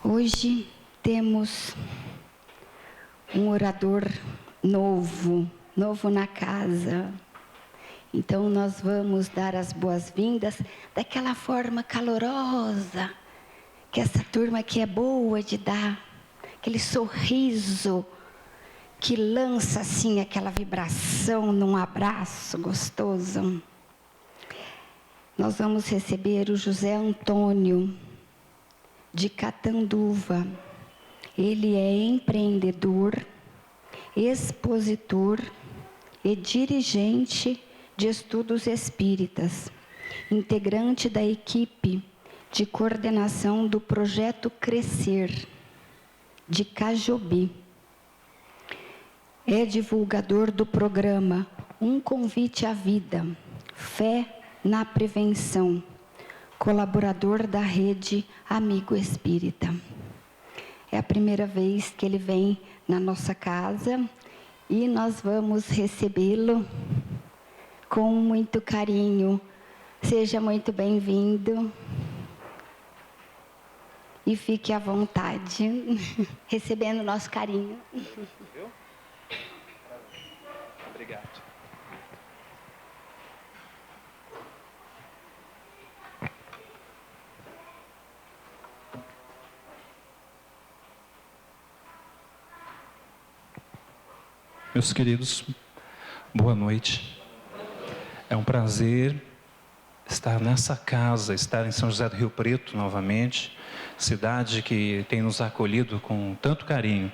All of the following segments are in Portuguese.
Hoje temos um orador novo na casa. Então nós vamos dar as boas-vindas daquela forma calorosa, que essa turma aqui é boa de dar, aquele sorriso que lança assim aquela vibração num abraço gostoso. Nós vamos receber o José Antônio de Catanduva. Ele é empreendedor, expositor e dirigente de estudos espíritas, integrante da equipe de coordenação do projeto Crescer, de Cajobi. É divulgador do programa Um Convite à Vida, Fé na Prevenção, colaborador da rede Amigo Espírita. É a primeira vez que ele vem na nossa casa e nós vamos recebê-lo com muito carinho. Seja muito bem-vindo e fique à vontade, recebendo nosso carinho. Viu? Obrigado. Meus queridos, boa noite. É um prazer estar nessa casa, estar em São José do Rio Preto novamente, cidade que tem nos acolhido com tanto carinho.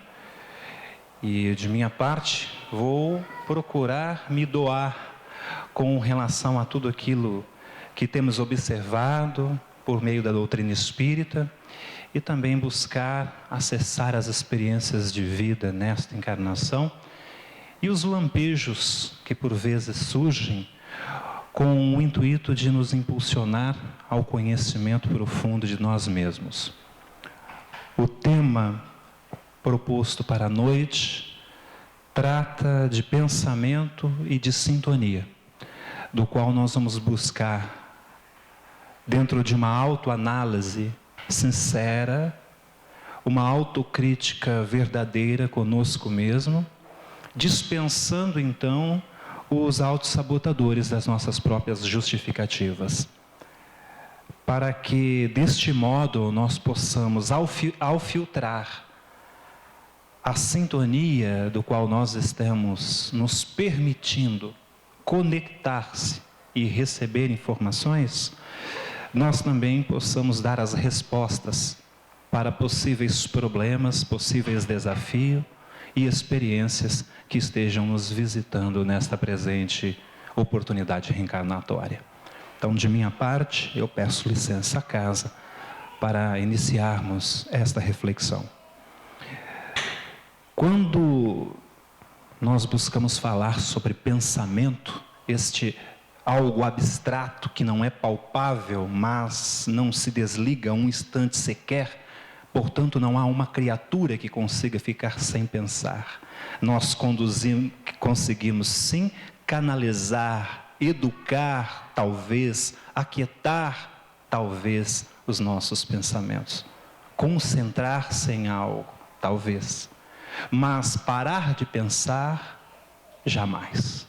E de minha parte, vou procurar me doar com relação a tudo aquilo que temos observado por meio da doutrina espírita e também buscar acessar as experiências de vida nesta encarnação e os lampejos que por vezes surgem com o intuito de nos impulsionar ao conhecimento profundo de nós mesmos. O tema proposto para a noite trata de pensamento e de sintonia, do qual nós vamos buscar, dentro de uma autoanálise sincera, uma autocrítica verdadeira conosco mesmo, dispensando então os autossabotadores das nossas próprias justificativas, para que deste modo nós possamos, ao filtrar a sintonia do qual nós estamos nos permitindo conectar-se e receber informações, nós também possamos dar as respostas para possíveis problemas, possíveis desafios e experiências que estejam nos visitando nesta presente oportunidade reencarnatória. Então, de minha parte, eu peço licença à casa para iniciarmos esta reflexão. Quando nós buscamos falar sobre pensamento, este algo abstrato que não é palpável, mas não se desliga um instante sequer, portanto, não há uma criatura que consiga ficar sem pensar. Nós conseguimos sim canalizar, educar, talvez, aquietar, talvez, os nossos pensamentos. Concentrar-se em algo, talvez. Mas parar de pensar, jamais.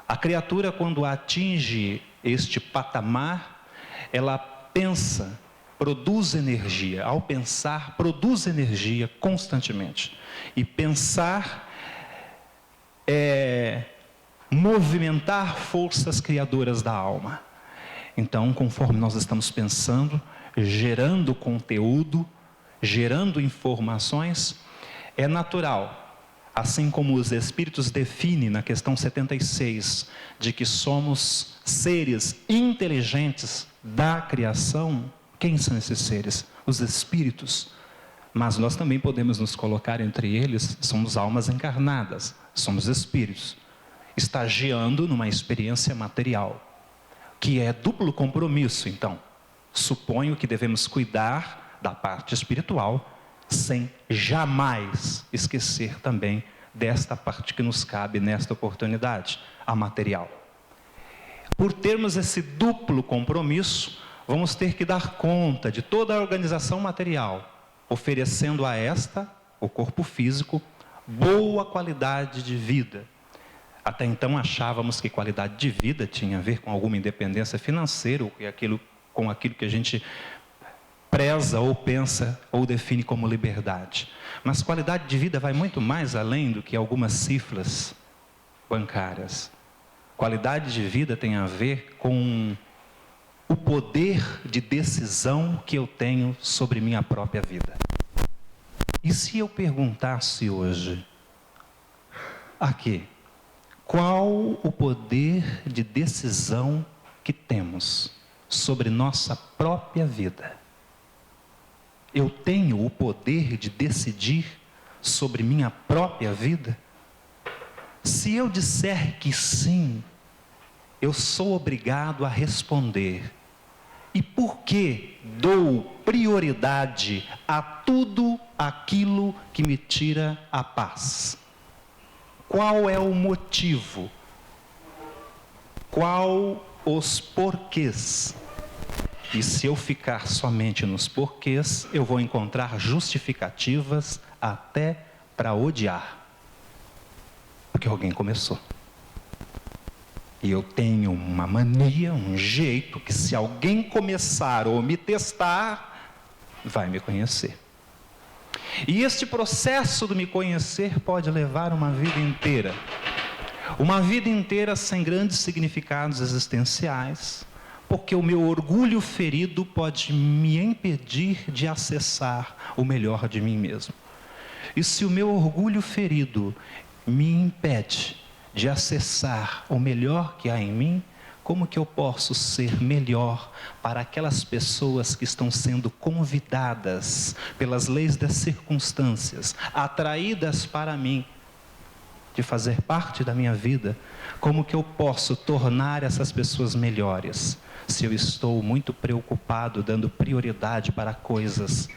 A criatura, quando atinge este patamar, ela pensa, produz energia. Ao pensar, produz energia constantemente. E pensar é movimentar forças criadoras da alma. Então, conforme nós estamos pensando, gerando conteúdo, gerando informações, é natural. Assim como os Espíritos definem na questão 76, de que somos seres inteligentes da criação. Quem são esses seres? Os Espíritos. Mas nós também podemos nos colocar entre eles, somos almas encarnadas, somos Espíritos, estagiando numa experiência material, que é duplo compromisso. Então, suponho que devemos cuidar da parte espiritual, sem jamais esquecer também desta parte que nos cabe nesta oportunidade, a material. Por termos esse duplo compromisso, vamos ter que dar conta de toda a organização material, oferecendo a esta, o corpo físico, boa qualidade de vida. Até então achávamos que qualidade de vida tinha a ver com alguma independência financeira, ou com aquilo que a gente preza ou pensa ou define como liberdade. Mas qualidade de vida vai muito mais além do que algumas cifras bancárias. Qualidade de vida tem a ver com o poder de decisão que eu tenho sobre minha própria vida. E se eu perguntasse hoje, aqui, qual o poder de decisão que temos sobre nossa própria vida? Eu tenho o poder de decidir sobre minha própria vida? Se eu disser que sim, eu sou obrigado a responder: e por que dou prioridade a tudo aquilo que me tira a paz? Qual é o motivo? Qual os porquês? E se eu ficar somente nos porquês, eu vou encontrar justificativas até para odiar. Porque alguém começou. E eu tenho uma mania, um jeito, que se alguém começar ou me testar, vai me conhecer. E este processo do me conhecer pode levar uma vida inteira. Uma vida inteira sem grandes significados existenciais, porque o meu orgulho ferido pode me impedir de acessar o melhor de mim mesmo. E se o meu orgulho ferido me impede de acessar o melhor que há em mim, como que eu posso ser melhor para aquelas pessoas que estão sendo convidadas pelas leis das circunstâncias, atraídas para mim, de fazer parte da minha vida? Como que eu posso tornar essas pessoas melhores, se eu estou muito preocupado, dando prioridade para coisas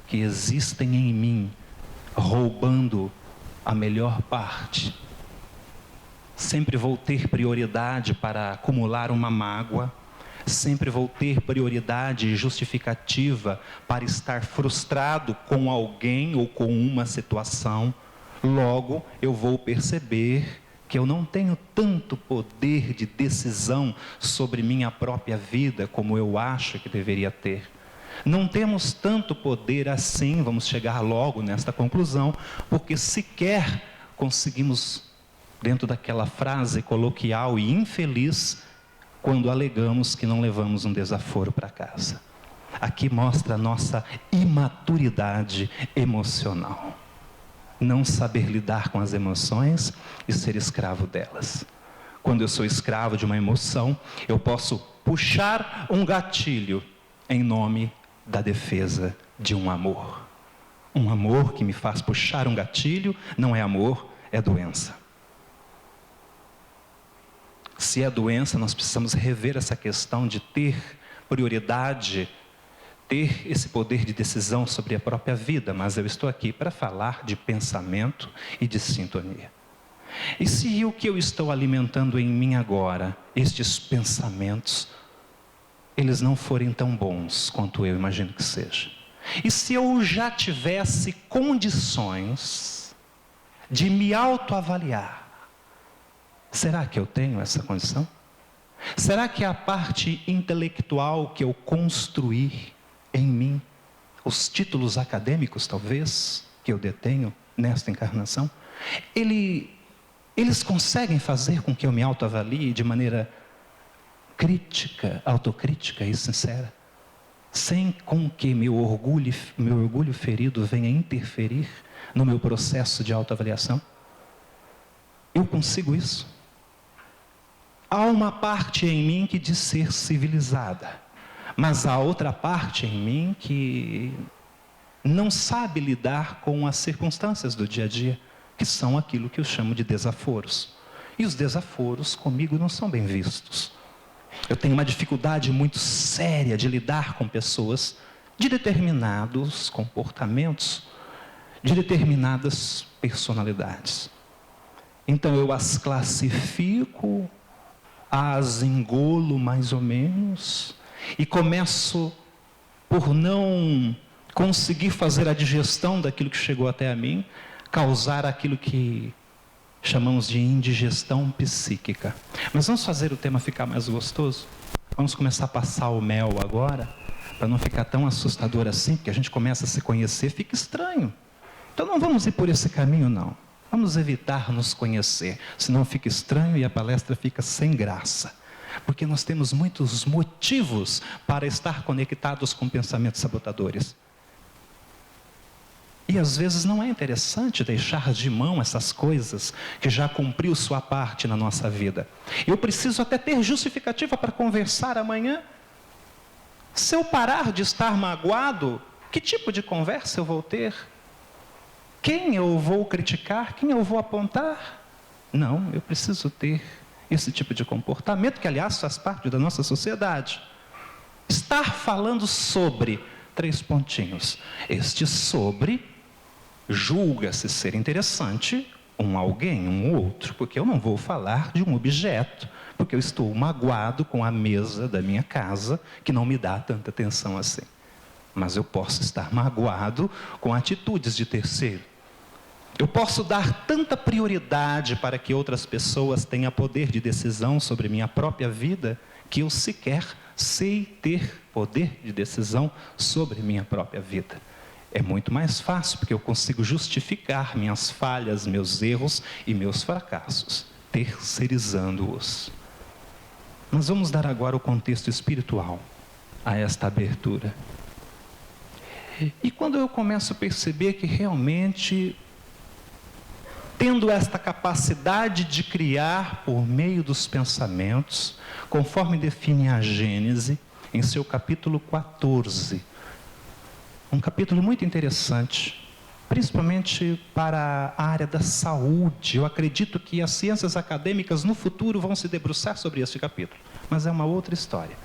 que existem em mim, roubando a melhor parte? Sempre vou ter prioridade para acumular uma mágoa, sempre vou ter prioridade e justificativa para estar frustrado com alguém ou com uma situação. Logo, eu vou perceber que eu não tenho tanto poder de decisão sobre minha própria vida como eu acho que deveria ter. Não temos tanto poder assim, vamos chegar logo nesta conclusão, porque sequer conseguimos, dentro daquela frase coloquial e infeliz, quando alegamos que não levamos um desaforo para casa. Aqui mostra a nossa imaturidade emocional. Não saber lidar com as emoções e ser escravo delas. Quando eu sou escravo de uma emoção, eu posso puxar um gatilho em nome da defesa de um amor. Um amor que me faz puxar um gatilho não é amor, é doença. Se é doença, nós precisamos rever essa questão de ter prioridade, ter esse poder de decisão sobre a própria vida. Mas eu estou aqui para falar de pensamento e de sintonia. E se o que eu estou alimentando em mim agora, estes pensamentos, eles não forem tão bons quanto eu imagino que seja? E se eu já tivesse condições de me autoavaliar, será que eu tenho essa condição? Será que a parte intelectual que eu construí em mim, os títulos acadêmicos talvez, que eu detenho nesta encarnação, eles conseguem fazer com que eu me autoavalie de maneira crítica, autocrítica e sincera, sem com que meu orgulho ferido venha interferir no meu processo de autoavaliação? Eu consigo isso? Há uma parte em mim que diz ser civilizada, mas há outra parte em mim que não sabe lidar com as circunstâncias do dia a dia, que são aquilo que eu chamo de desaforos. E os desaforos comigo não são bem vistos. Eu tenho uma dificuldade muito séria de lidar com pessoas de determinados comportamentos, de determinadas personalidades. Então eu as classifico, as engolo mais ou menos, e começo por não conseguir fazer a digestão daquilo que chegou até a mim, causar aquilo que chamamos de indigestão psíquica. Mas vamos fazer o tema ficar mais gostoso? Vamos começar a passar o mel agora, para não ficar tão assustador assim, porque a gente começa a se conhecer, fica estranho. Então não vamos ir por esse caminho, não. Vamos evitar nos conhecer, senão fica estranho e a palestra fica sem graça. Porque nós temos muitos motivos para estar conectados com pensamentos sabotadores. E às vezes não é interessante deixar de mão essas coisas que já cumpriu sua parte na nossa vida. Eu preciso até ter justificativa para conversar amanhã. Se eu parar de estar magoado, que tipo de conversa eu vou ter? Quem eu vou criticar? Quem eu vou apontar? Não, eu preciso ter esse tipo de comportamento, que aliás faz parte da nossa sociedade. Estar falando sobre 3 pontinhos. Este sobre julga-se ser interessante um alguém, um outro, porque eu não vou falar de um objeto, porque eu estou magoado com a mesa da minha casa, que não me dá tanta atenção assim. Mas eu posso estar magoado com atitudes de terceiro. Eu posso dar tanta prioridade para que outras pessoas tenham poder de decisão sobre minha própria vida, que eu sequer sei ter poder de decisão sobre minha própria vida. É muito mais fácil, porque eu consigo justificar minhas falhas, meus erros e meus fracassos, terceirizando-os. Nós vamos dar agora o contexto espiritual a esta abertura. E quando eu começo a perceber que realmente, tendo esta capacidade de criar por meio dos pensamentos, conforme define a Gênese, em seu capítulo 14, um capítulo muito interessante, principalmente para a área da saúde. Eu acredito que as ciências acadêmicas no futuro vão se debruçar sobre este capítulo, mas é uma outra história.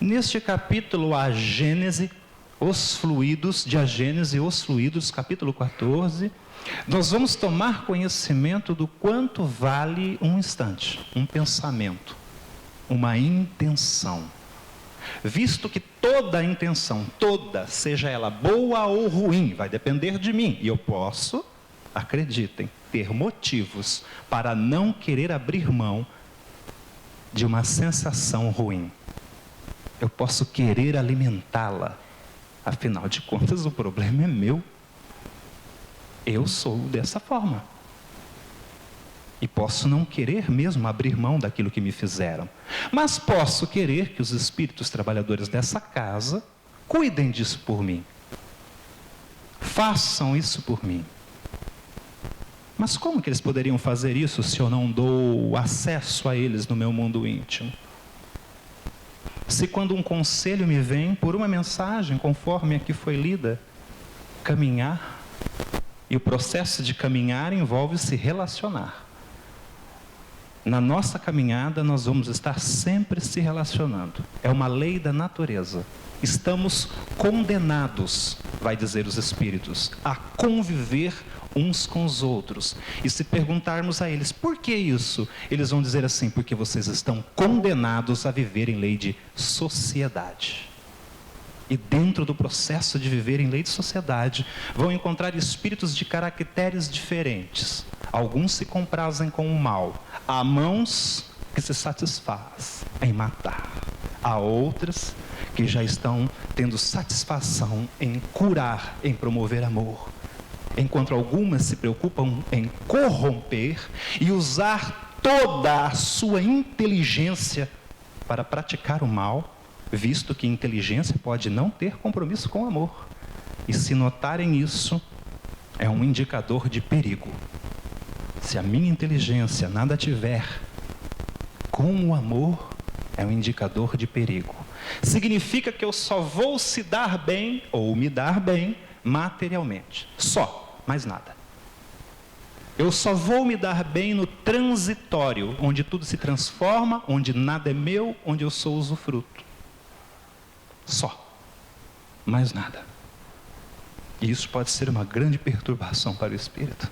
Neste capítulo, a Gênese, os fluidos, capítulo 14, nós vamos tomar conhecimento do quanto vale um instante, um pensamento, uma intenção. Visto que toda intenção, seja ela boa ou ruim, vai depender de mim. E eu posso, acreditem, ter motivos para não querer abrir mão de uma sensação ruim. Eu posso querer alimentá-la. Afinal de contas, o problema é meu. Eu sou dessa forma. E posso não querer mesmo abrir mão daquilo que me fizeram. Mas posso querer que os espíritos trabalhadores dessa casa cuidem disso por mim. Façam isso por mim. Mas como que eles poderiam fazer isso se eu não dou acesso a eles no meu mundo íntimo? Se quando um conselho me vem por uma mensagem, conforme a que foi lida, caminhar, e o processo de caminhar envolve se relacionar. Na nossa caminhada, nós vamos estar sempre se relacionando. É uma lei da natureza. Estamos condenados, vai dizer os espíritos, a conviver uns com os outros. E se perguntarmos a eles, por que isso? Eles vão dizer assim, porque vocês estão condenados a viver em lei de sociedade. E dentro do processo de viver em lei de sociedade, vão encontrar espíritos de caracteres diferentes. Alguns se comprazem com o mal. Há mãos que se satisfaz em matar. Há outras que já estão tendo satisfação em curar, em promover amor. Enquanto algumas se preocupam em corromper e usar toda a sua inteligência para praticar o mal, visto que inteligência pode não ter compromisso com o amor. E se notarem isso, é um indicador de perigo. Se a minha inteligência nada tiver com o amor, é um indicador de perigo. Significa que eu só vou se dar bem, ou me dar bem, materialmente. Só, mais nada. Eu só vou me dar bem no transitório, onde tudo se transforma, onde nada é meu, onde eu sou usufruto. Só. Mais nada. E isso pode ser uma grande perturbação para o espírito,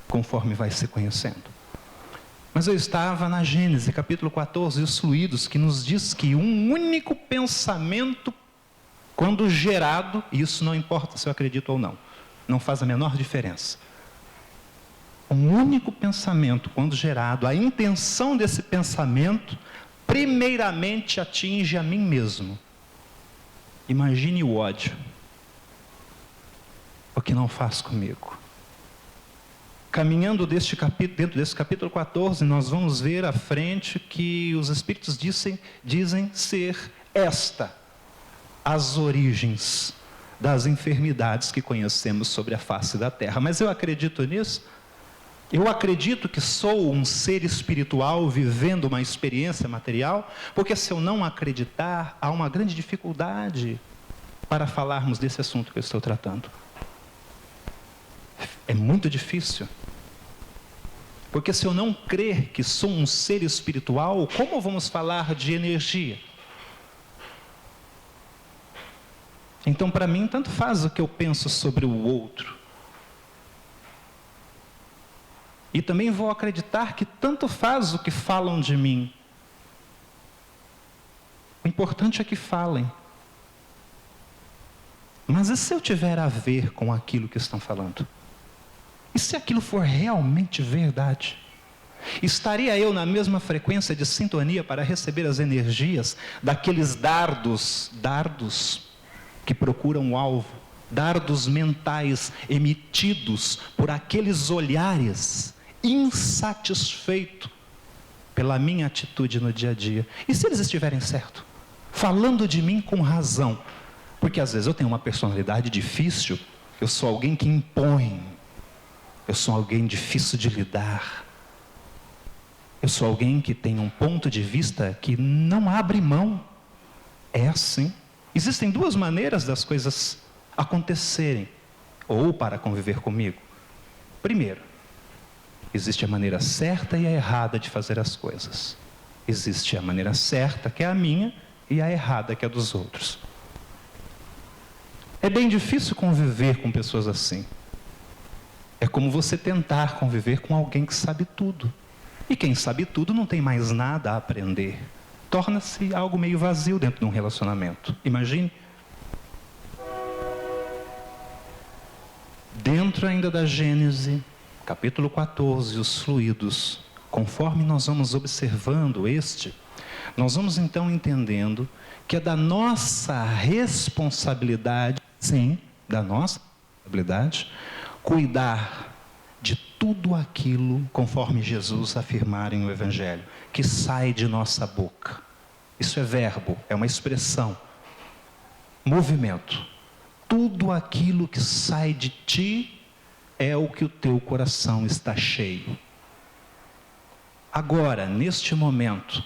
conforme vai se conhecendo. Mas eu estava na Gênese, capítulo 14, os fluidos, que nos diz que um único pensamento Quando gerado, isso não importa se eu acredito ou não, não faz a menor diferença. Um único pensamento, quando gerado, a intenção desse pensamento, primeiramente atinge a mim mesmo. Imagine o ódio, o que não faz comigo. Caminhando dentro desse capítulo 14, nós vamos ver à frente que os Espíritos dizem ser as origens das enfermidades que conhecemos sobre a face da terra. Mas eu acredito nisso? Eu acredito que sou um ser espiritual vivendo uma experiência material? Porque se eu não acreditar, há uma grande dificuldade para falarmos desse assunto que eu estou tratando. É muito difícil. Porque se eu não crer que sou um ser espiritual, como vamos falar de energia? Então, para mim, tanto faz o que eu penso sobre o outro. E também vou acreditar que tanto faz o que falam de mim. O importante é que falem. Mas e se eu tiver a ver com aquilo que estão falando? E se aquilo for realmente verdade? Estaria eu na mesma frequência de sintonia para receber as energias daqueles dardos que procuram o alvo, dardos mentais emitidos por aqueles olhares insatisfeitos pela minha atitude no dia a dia? E se eles estiverem certos? Falando de mim com razão. Porque às vezes eu tenho uma personalidade difícil, eu sou alguém que impõe, eu sou alguém difícil de lidar, eu sou alguém que tem um ponto de vista que não abre mão. É assim. Existem duas maneiras das coisas acontecerem, ou para conviver comigo. Primeiro, existe a maneira certa e a errada de fazer as coisas. Existe a maneira certa, que é a minha, e a errada, que é a dos outros. É bem difícil conviver com pessoas assim. É como você tentar conviver com alguém que sabe tudo. E quem sabe tudo não tem mais nada a aprender. Torna-se algo meio vazio dentro de um relacionamento. Imagine. Dentro ainda da Gênese, capítulo 14, os fluidos, conforme nós vamos observando nós vamos então entendendo que é da nossa responsabilidade, sim, da nossa responsabilidade, cuidar de tudo aquilo, conforme Jesus afirmara em o Evangelho, que sai de nossa boca. Isso é verbo, é uma expressão, movimento. Tudo aquilo que sai de ti é o que o teu coração está cheio. Agora, neste momento,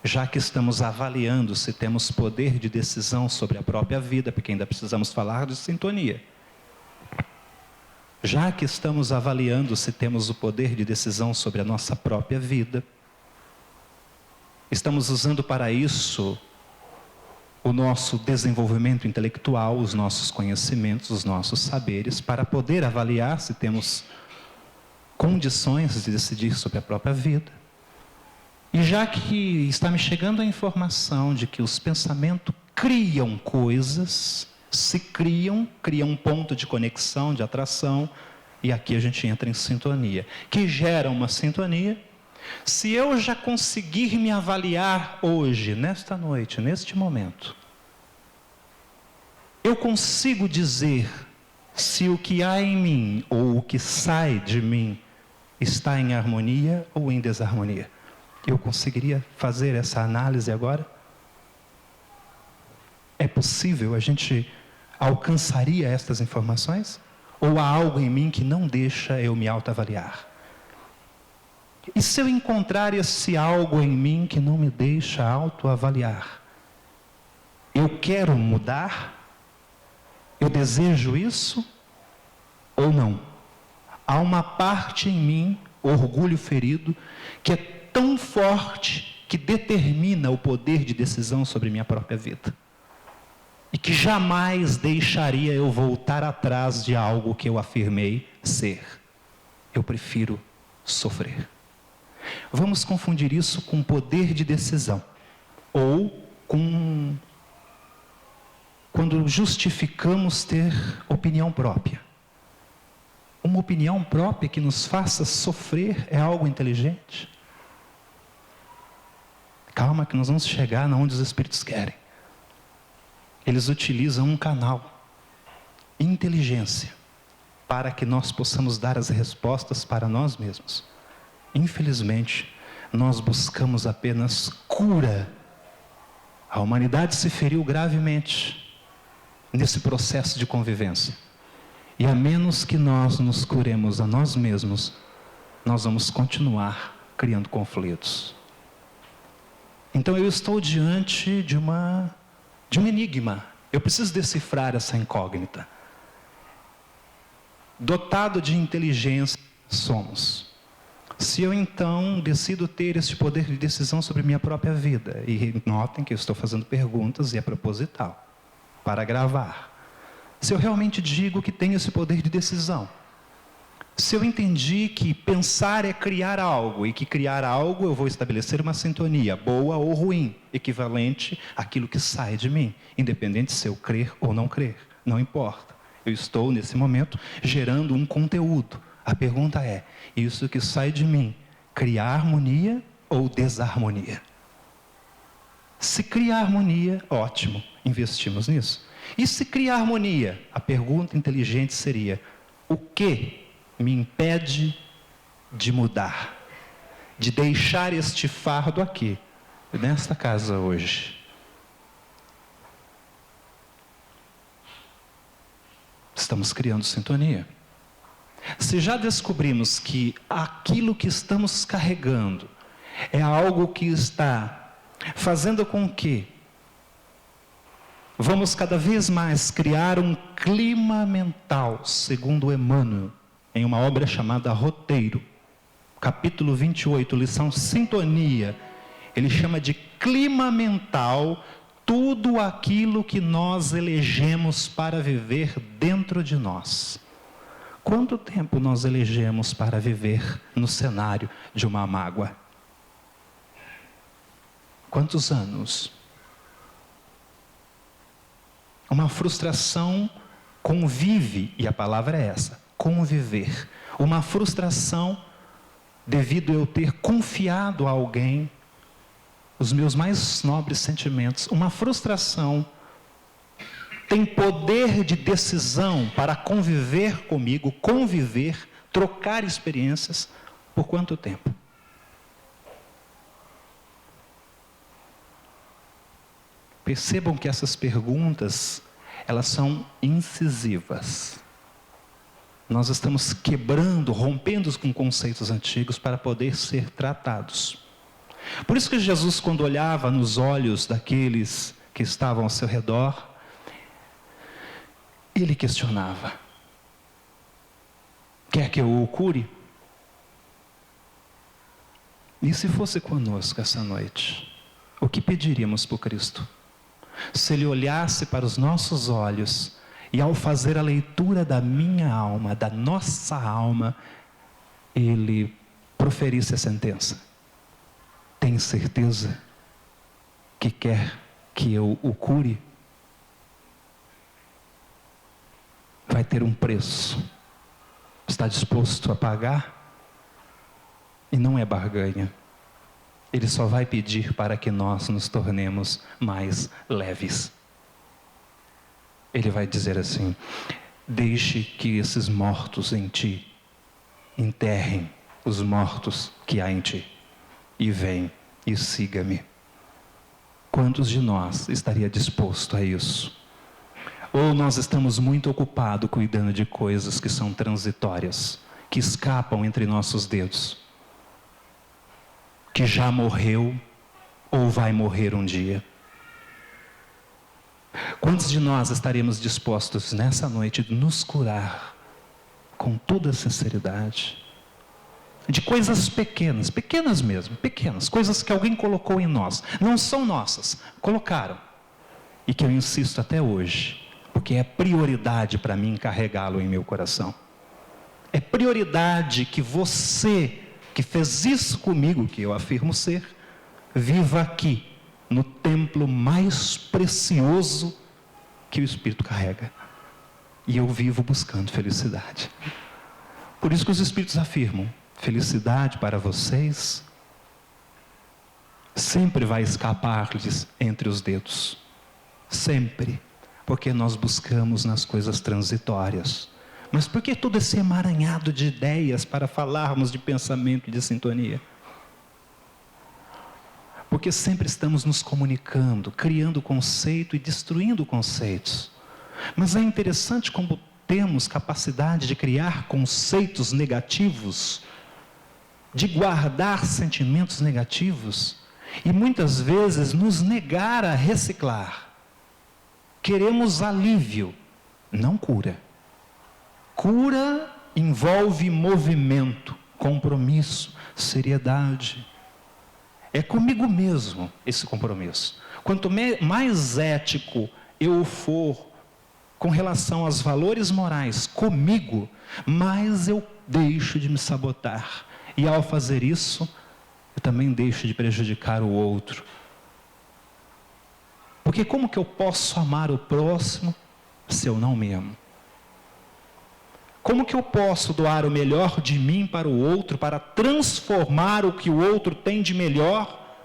já que estamos avaliando se temos poder de decisão sobre a própria vida, porque ainda precisamos falar de sintonia. Já que estamos avaliando se temos o poder de decisão sobre a nossa própria vida, estamos usando para isso o nosso desenvolvimento intelectual, os nossos conhecimentos, os nossos saberes, para poder avaliar se temos condições de decidir sobre a própria vida. E já que está me chegando a informação de que os pensamentos criam coisas, criam um ponto de conexão, de atração, e aqui a gente entra em sintonia, que gera uma sintonia. Se eu já conseguir me avaliar hoje, nesta noite, neste momento, eu consigo dizer se o que há em mim, ou o que sai de mim, está em harmonia ou em desarmonia. Eu conseguiria fazer essa análise agora? É possível? A gente alcançaria estas informações? Ou há algo em mim que não deixa eu me autoavaliar? E se eu encontrar esse algo em mim que não me deixa autoavaliar? Eu quero mudar? Eu desejo isso? Ou não? Há uma parte em mim, orgulho ferido, que é tão forte que determina o poder de decisão sobre minha própria vida. E que jamais deixaria eu voltar atrás de algo que eu afirmei ser. Eu prefiro sofrer. Vamos confundir isso com poder de decisão. Ou com quando justificamos ter opinião própria. Uma opinião própria que nos faça sofrer é algo inteligente? Calma que nós vamos chegar onde os Espíritos querem. Eles utilizam um canal, inteligência, para que nós possamos dar as respostas para nós mesmos. Infelizmente, nós buscamos apenas cura. A humanidade se feriu gravemente nesse processo de convivência. E a menos que nós nos curemos a nós mesmos, nós vamos continuar criando conflitos. Então eu estou diante de um enigma. Eu preciso decifrar essa incógnita. Dotado de inteligência somos. Se eu então decido ter esse poder de decisão sobre minha própria vida, e notem que eu estou fazendo perguntas e é proposital, para gravar. Se eu realmente digo que tenho esse poder de decisão, se eu entendi que pensar é criar algo, e que criar algo eu vou estabelecer uma sintonia, boa ou ruim, equivalente àquilo que sai de mim, independente se eu crer ou não crer, não importa. Eu estou, nesse momento, gerando um conteúdo. A pergunta é, isso que sai de mim, cria harmonia ou desarmonia? Se cria harmonia, ótimo, investimos nisso. E se cria harmonia? A pergunta inteligente seria, o que me impede de mudar? De deixar este fardo aqui, nesta casa hoje? Estamos criando sintonia. Se já descobrimos que aquilo que estamos carregando é algo que está fazendo com que vamos cada vez mais criar um clima mental, segundo Emmanuel, em uma obra chamada Roteiro, capítulo 28, lição Sintonia, ele chama de clima mental tudo aquilo que nós elegemos para viver dentro de nós. Quanto tempo nós elegemos para viver no cenário de uma mágoa? Quantos anos? Uma frustração convive, e a palavra é essa, conviver. Uma frustração devido a eu ter confiado a alguém os meus mais nobres sentimentos. Uma frustração tem poder de decisão para conviver comigo, conviver, trocar experiências, por quanto tempo? Percebam que essas perguntas, elas são incisivas. Nós estamos quebrando, rompendo com conceitos antigos para poder ser tratados. Por isso que Jesus, quando olhava nos olhos daqueles que estavam ao seu redor, ele questionava: quer que eu o cure? E se fosse conosco essa noite, o que pediríamos para o Cristo? Se ele olhasse para os nossos olhos e ao fazer a leitura da minha alma, da nossa alma, ele proferisse a sentença: tem certeza que quer que eu o cure? Vai ter um preço. Está disposto a pagar? E não é barganha. Ele só vai pedir para que nós nos tornemos mais leves. Ele vai dizer assim: deixe que esses mortos em ti enterrem os mortos que há em ti, e vem e siga-me. Quantos de nós estaria disposto a isso? Ou nós estamos muito ocupados cuidando de coisas que são transitórias, que escapam entre nossos dedos, que já morreu ou vai morrer um dia? Quantos de nós estaremos dispostos nessa noite de nos curar com toda a sinceridade de coisas pequenas, pequenas mesmo, pequenas, coisas que alguém colocou em nós, não são nossas, colocaram, e que eu insisto até hoje, porque é prioridade para mim carregá-lo em meu coração. É prioridade que você, que fez isso comigo, que eu afirmo ser, viva aqui, no templo mais precioso que o Espírito carrega. E eu vivo buscando felicidade. Por isso que os Espíritos afirmam: felicidade para vocês sempre vai escapar-lhes entre os dedos. Sempre. Porque nós buscamos nas coisas transitórias. Mas por que todo esse emaranhado de ideias para falarmos de pensamento e de sintonia? Porque sempre estamos nos comunicando, criando conceito e destruindo conceitos. Mas é interessante como temos capacidade de criar conceitos negativos, de guardar sentimentos negativos, e muitas vezes nos negar a reciclar. Queremos alívio, não cura. Cura envolve movimento, compromisso, seriedade. É comigo mesmo esse compromisso. Quanto mais ético eu for com relação aos valores morais comigo, mais eu deixo de me sabotar. E ao fazer isso, eu também deixo de prejudicar o outro. Porque como que eu posso amar o próximo se eu não me amo? Como que eu posso doar o melhor de mim para o outro, para transformar o que o outro tem de melhor,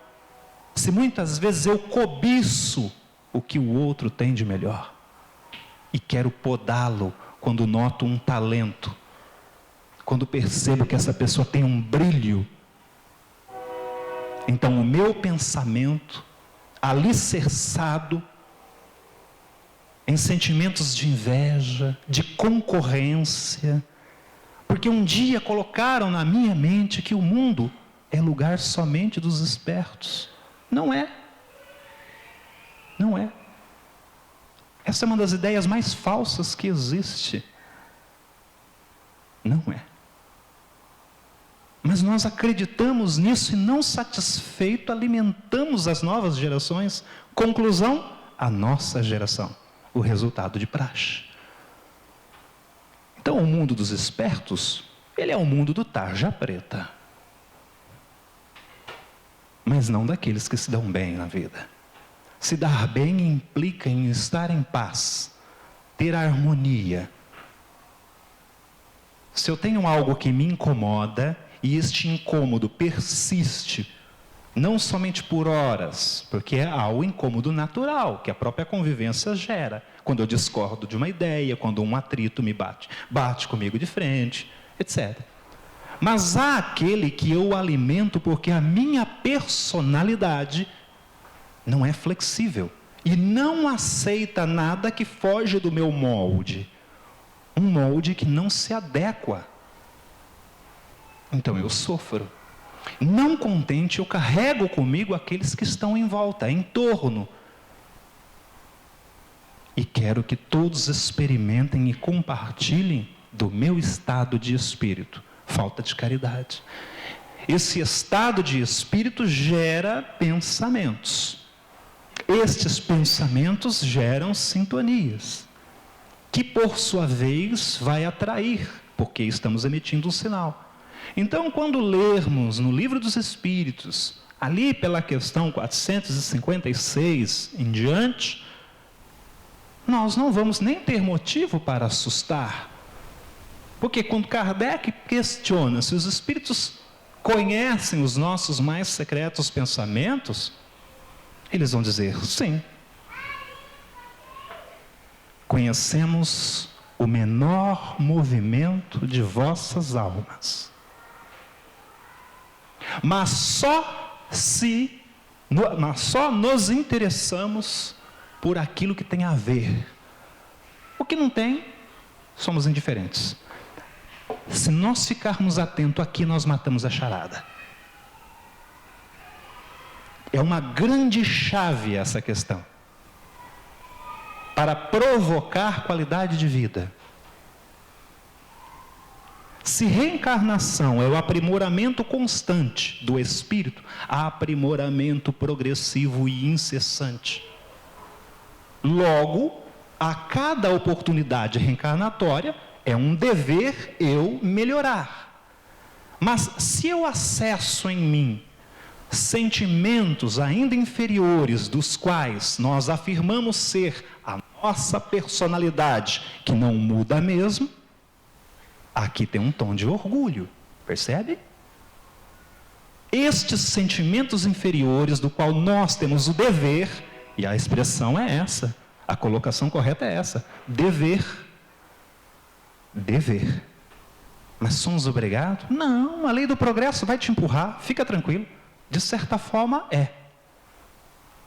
se muitas vezes eu cobiço o que o outro tem de melhor? E quero podá-lo quando noto um talento, quando percebo que essa pessoa tem um brilho. Então o meu pensamento, alicerçado em sentimentos de inveja, de concorrência, porque um dia colocaram na minha mente que o mundo é lugar somente dos espertos. Não é. Não é. Essa é uma das ideias mais falsas que existe. Não é. Mas nós acreditamos nisso e, não satisfeito, alimentamos as novas gerações. Conclusão: a nossa geração, o resultado de praxe. Então o mundo dos espertos, ele é o mundo do tarja preta. Mas não daqueles que se dão bem na vida. Se dar bem implica em estar em paz, ter harmonia. Se eu tenho algo que me incomoda, e este incômodo persiste, não somente por horas, porque há o incômodo natural, que a própria convivência gera. Quando eu discordo de uma ideia, quando um atrito me bate comigo de frente, etc. Mas há aquele que eu alimento porque a minha personalidade não é flexível e não aceita nada que foge do meu molde. Um molde que não se adequa. Então eu sofro. Não contente, eu carrego comigo aqueles que estão em volta, em torno. E quero que todos experimentem e compartilhem do meu estado de espírito. Falta de caridade. Esse estado de espírito gera pensamentos. Estes pensamentos geram sintonias, que por sua vez vai atrair, porque estamos emitindo um sinal. Então, quando lermos no Livro dos Espíritos, ali pela questão 456 em diante, nós não vamos nem ter motivo para assustar. Porque quando Kardec questiona se os Espíritos conhecem os nossos mais secretos pensamentos, eles vão dizer: sim. Conhecemos o menor movimento de vossas almas. Mas só nos interessamos por aquilo que tem a ver. O que não tem, somos indiferentes. Se nós ficarmos atentos aqui, nós matamos a charada. É uma grande chave essa questão, para provocar qualidade de vida. Se reencarnação é o aprimoramento constante do espírito, há aprimoramento progressivo e incessante. Logo, a cada oportunidade reencarnatória, é um dever eu melhorar. Mas se eu acesso em mim sentimentos ainda inferiores dos quais nós afirmamos ser a nossa personalidade, que não muda mesmo, aqui tem um tom de orgulho, percebe? Estes sentimentos inferiores, do qual nós temos o dever, e a expressão é essa, a colocação correta é essa, dever. Dever. Mas somos obrigados? Não, a lei do progresso vai te empurrar, fica tranquilo. De certa forma é.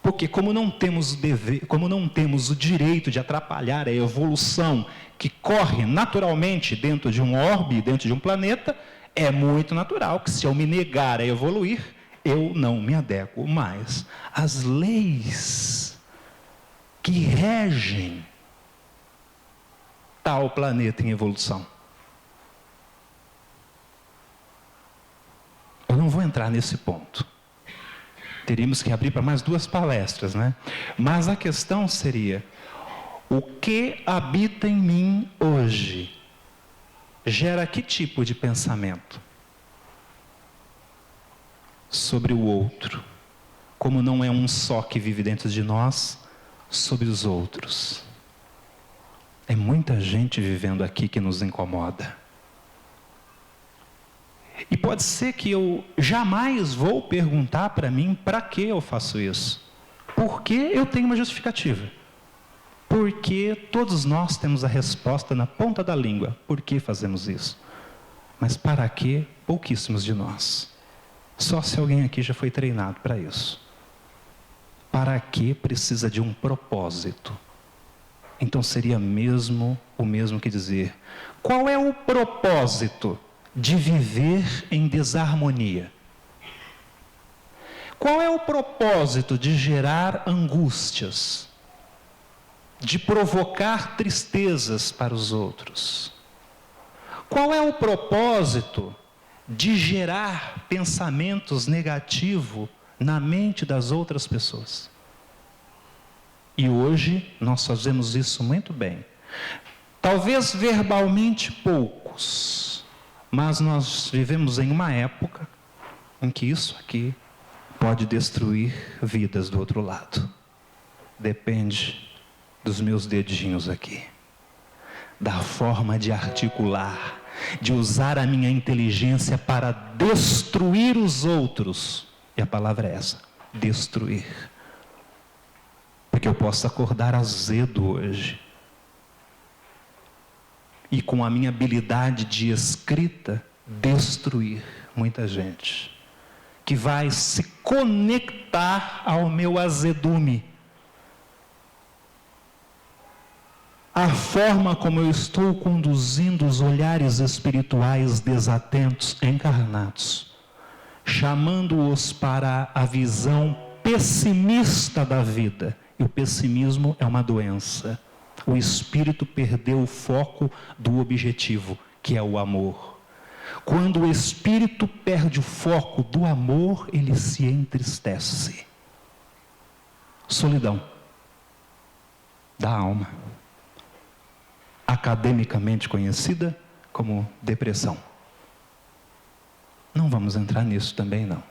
Porque como não temos o dever, como não temos o direito de atrapalhar a evolução que corre naturalmente dentro de um orbe, dentro de um planeta, é muito natural que se eu me negar a evoluir, eu não me adequo mais às leis que regem tal planeta em evolução. Eu não vou entrar nesse ponto. Teríamos que abrir para mais 2 palestras, né? Mas a questão seria: o que habita em mim hoje gera que tipo de pensamento sobre o outro? Como não é um só que vive dentro de nós, sobre os outros. É muita gente vivendo aqui que nos incomoda. E pode ser que eu jamais vou perguntar para mim para que eu faço isso. Porque eu tenho uma justificativa. Porque todos nós temos a resposta na ponta da língua. Por que fazemos isso? Mas para que? Pouquíssimos de nós. Só se alguém aqui já foi treinado para isso. Para que precisa de um propósito? Então seria mesmo o mesmo que dizer: qual é o propósito de viver em desarmonia? Qual é o propósito de gerar angústias, de provocar tristezas para os outros? Qual é o propósito de gerar pensamentos negativos na mente das outras pessoas? E hoje nós fazemos isso muito bem. Talvez verbalmente poucos, mas nós vivemos em uma época em que isso aqui pode destruir vidas do outro lado. Depende dos meus dedinhos aqui, da forma de articular, de usar a minha inteligência para destruir os outros. E a palavra é essa: destruir. Porque eu posso acordar azedo hoje, e com a minha habilidade de escrita, destruir muita gente, que vai se conectar ao meu azedume. A forma como eu estou conduzindo os olhares espirituais desatentos, encarnados, chamando-os para a visão pessimista da vida. E o pessimismo é uma doença. O espírito perdeu o foco do objetivo, que é o amor. Quando o espírito perde o foco do amor, ele se entristece. Solidão da alma, academicamente conhecida como depressão. Não vamos entrar nisso também, não.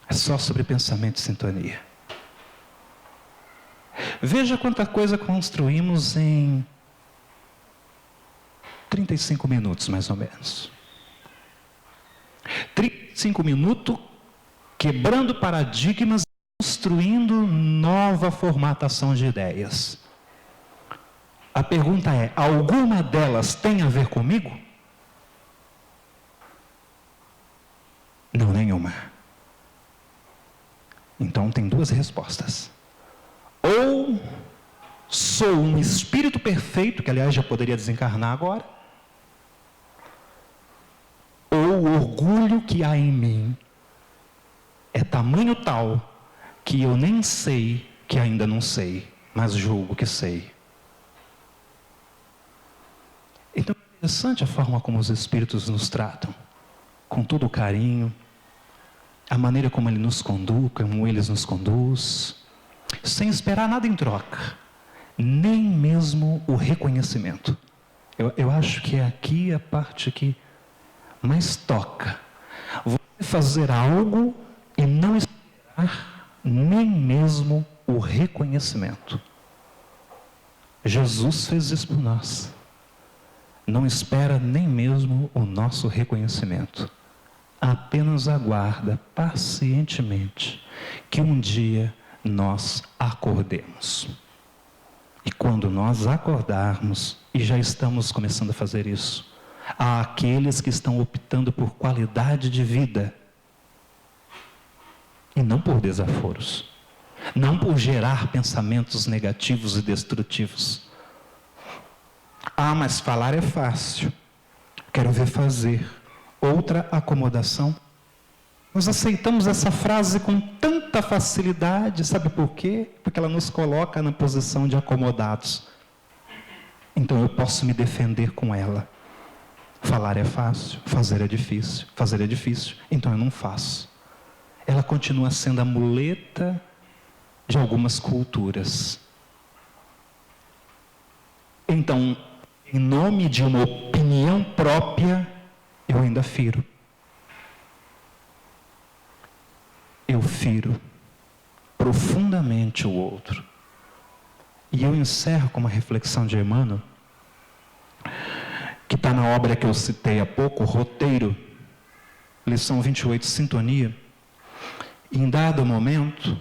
É só sobre pensamento e sintonia. Veja quanta coisa construímos em 35 minutos, mais ou menos. 35 minutos quebrando paradigmas, construindo nova formatação de ideias. A pergunta é: alguma delas tem a ver comigo? Não, nenhuma. Então tem 2 respostas. Ou sou um espírito perfeito, que aliás já poderia desencarnar agora, ou o orgulho que há em mim é tamanho tal que eu nem sei que ainda não sei, mas julgo que sei. Então é interessante a forma como os espíritos nos tratam, com todo o carinho, a maneira como ele nos conduz, como eles nos conduz, sem esperar nada em troca, nem mesmo o reconhecimento. Eu acho que é aqui a parte que mais toca. Você fazer algo e não esperar nem mesmo o reconhecimento. Jesus fez isso por nós. Não espera nem mesmo o nosso reconhecimento. Apenas aguarda pacientemente que um dia nós acordemos. E quando nós acordarmos, e já estamos começando a fazer isso, há aqueles que estão optando por qualidade de vida e não por desaforos, não por gerar pensamentos negativos e destrutivos. Ah, mas falar é fácil, quero ver fazer. Outra acomodação. Nós aceitamos essa frase com tanta facilidade, sabe por quê? Porque ela nos coloca na posição de acomodados. Então eu posso me defender com ela. Falar é fácil, fazer é difícil. Fazer é difícil, então eu não faço. Ela continua sendo a muleta de algumas culturas. Então, em nome de uma opinião própria, eu ainda firo. Eu firo profundamente o outro. E eu encerro com uma reflexão de Emmanuel, que está na obra que eu citei há pouco, Roteiro, lição 28, Sintonia. E em dado momento,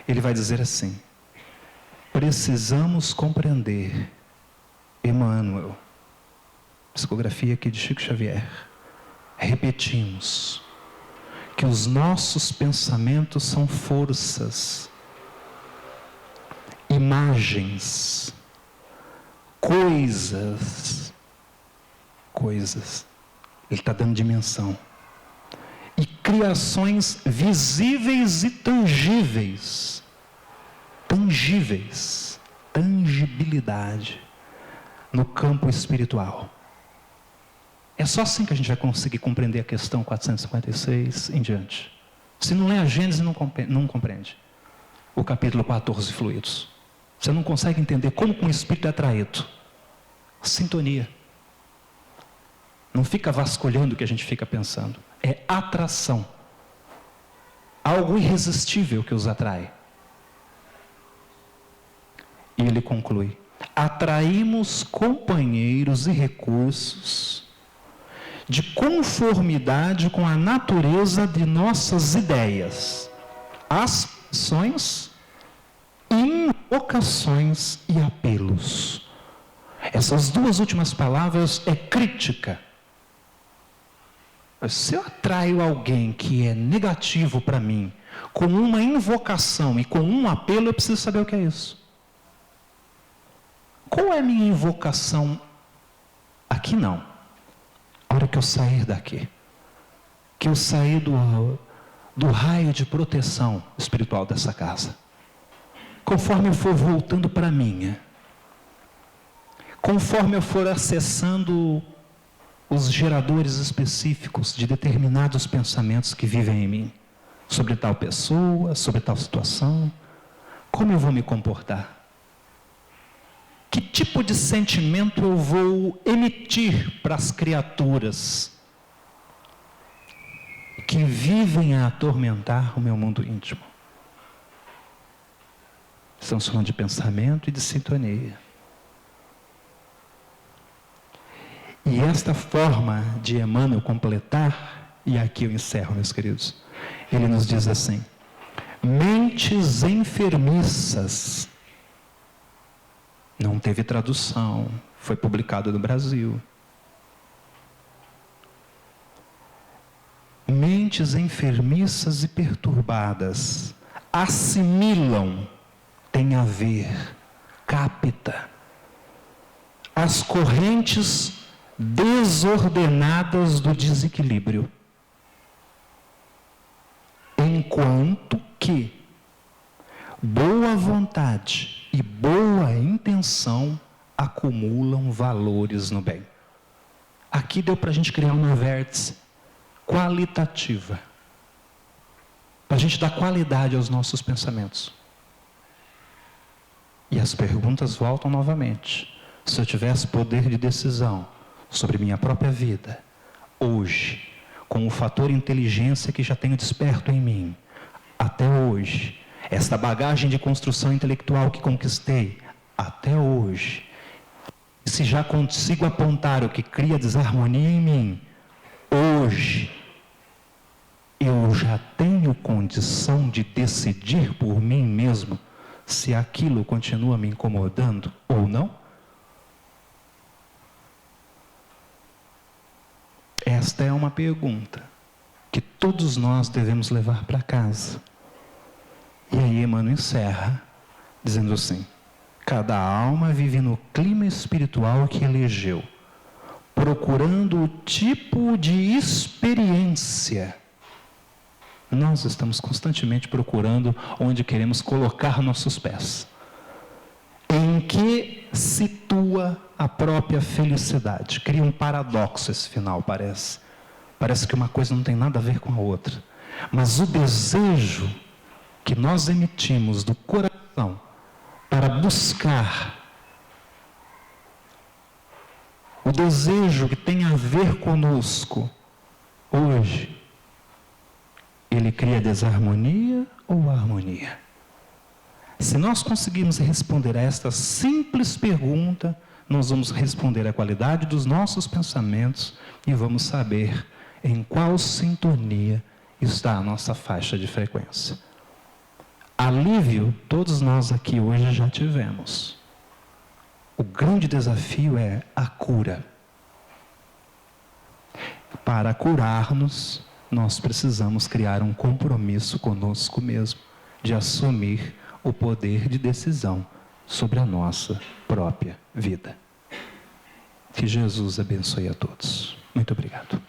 ele vai dizer assim: precisamos compreender, Emmanuel, psicografia aqui de Chico Xavier, repetimos, que os nossos pensamentos são forças, imagens, coisas. Ele está dando dimensão. E criações visíveis e tangíveis. Tangibilidade no campo espiritual. É só assim que a gente vai conseguir compreender a questão 456 em diante. Se não lê a Gênesis, não compreende. O capítulo 14, fluidos. Você não consegue entender como um espírito é atraído. Sintonia. Não fica vasculhando o que a gente fica pensando. É atração. Algo irresistível que os atrai. E ele conclui: atraímos companheiros e recursos de conformidade com a natureza de nossas ideias, aspirações, invocações e apelos. Essas duas últimas palavras é crítica. Se eu atraio alguém que é negativo para mim, com uma invocação e com um apelo, eu preciso saber o que é isso. Qual é a minha invocação? Aqui não. A hora que eu sair daqui, que eu sair do raio de proteção espiritual dessa casa, conforme eu for voltando para a minha, conforme eu for acessando os geradores específicos de determinados pensamentos que vivem em mim, sobre tal pessoa, sobre tal situação, como eu vou me comportar? Que tipo de sentimento eu vou emitir para as criaturas que vivem a atormentar o meu mundo íntimo? Estamos falando de pensamento e de sintonia. E esta forma de Emmanuel completar, e aqui eu encerro, meus queridos, ele nos diz assim: mentes enfermiças. Não teve tradução, foi publicado no Brasil. Mentes enfermiças e perturbadas assimilam, tem a ver, capta, as correntes desordenadas do desequilíbrio, enquanto que boa vontade e boa intenção acumulam valores no bem. Aqui deu para a gente criar uma vértice qualitativa, para a gente dar qualidade aos nossos pensamentos. E as perguntas voltam novamente. Se eu tivesse poder de decisão sobre minha própria vida, hoje, com o fator inteligência que já tenho desperto em mim, até hoje, esta bagagem de construção intelectual que conquistei, até hoje, se já consigo apontar o que cria desarmonia em mim, hoje, eu já tenho condição de decidir por mim mesmo se aquilo continua me incomodando ou não? Esta é uma pergunta que todos nós devemos levar para casa. E aí Emmanuel encerra dizendo assim: cada alma vive no clima espiritual que elegeu, procurando o tipo de experiência. Nós estamos constantemente procurando onde queremos colocar nossos pés. Em que situa a própria felicidade? Cria um paradoxo esse final, parece. Parece que uma coisa não tem nada a ver com a outra. Mas o desejo que nós emitimos do coração para buscar, o desejo que tem a ver conosco, hoje, ele cria desarmonia ou harmonia? Se nós conseguirmos responder a esta simples pergunta, nós vamos responder a qualidade dos nossos pensamentos e vamos saber em qual sintonia está a nossa faixa de frequência. Alívio, todos nós aqui hoje já tivemos. O grande desafio é a cura. Para curar-nos, nós precisamos criar um compromisso conosco mesmo, de assumir o poder de decisão sobre a nossa própria vida. Que Jesus abençoe a todos. Muito obrigado.